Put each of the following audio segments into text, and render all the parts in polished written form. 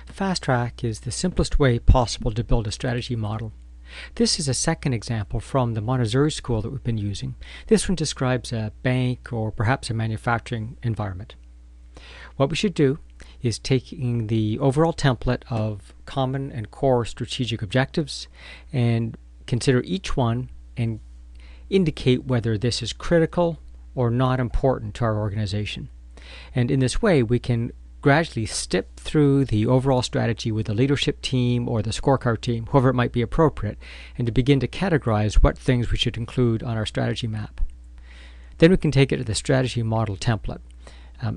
Fast track is the simplest way possible to build a strategy model. This is a second example from the Montessori school that we've been using. This one describes a bank or perhaps a manufacturing environment. What we should do is taking the overall template of common and core strategic objectives and consider each one and indicate whether this is critical or not important to our organization. And in this way, we can gradually step through the overall strategy with the leadership team or the scorecard team, whoever it might be appropriate, and to begin to categorize what things we should include on our strategy map. Then we can take it to the strategy model template.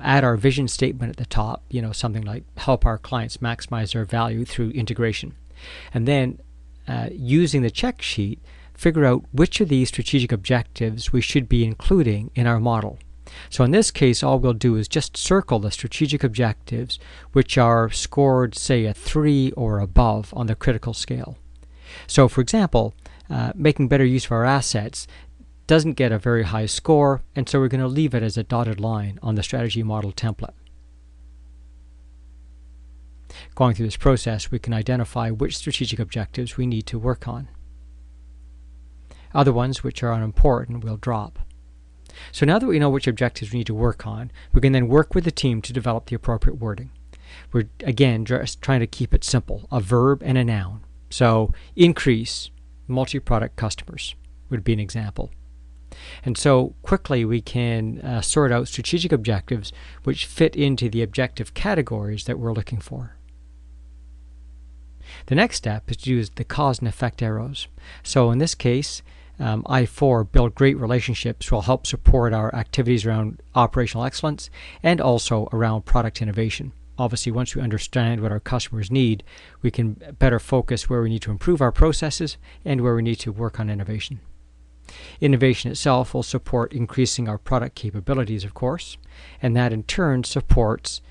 Add our vision statement at the top, something like help our clients maximize their value through integration. And then using the check sheet, figure out which of these strategic objectives we should be including in our model. So in this case, all we'll do is just circle the strategic objectives which are scored, say, a 3 or above on the critical scale. So for example, making better use of our assets doesn't get a very high score, and so we're going to leave it as a dotted line on the strategy model template. Going through this process, we can identify which strategic objectives we need to work on. Other ones which are unimportant we'll drop. So now that we know which objectives we need to work on, we can then work with the team to develop the appropriate wording. We're again just trying to keep it simple, a verb and a noun. So increase multi-product customers would be an example. And so quickly we can sort out strategic objectives which fit into the objective categories that we're looking for. The next step is to use the cause and effect arrows. So in this case, I4 build great relationships will help support our activities around operational excellence and also around product innovation. Obviously, once we understand what our customers need, we can better focus where we need to improve our processes and where we need to work on innovation. Innovation itself will support increasing our product capabilities, of course, and that in turn supports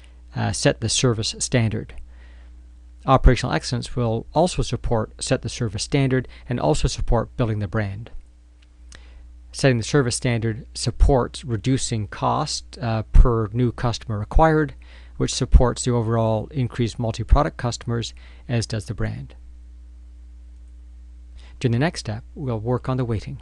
set the service standard. Operational excellence will also support set the service standard and also support building the brand. Setting the service standard supports reducing cost per new customer acquired, which supports the overall increased multi-product customers, as does the brand. During the next step, we'll work on the weighting.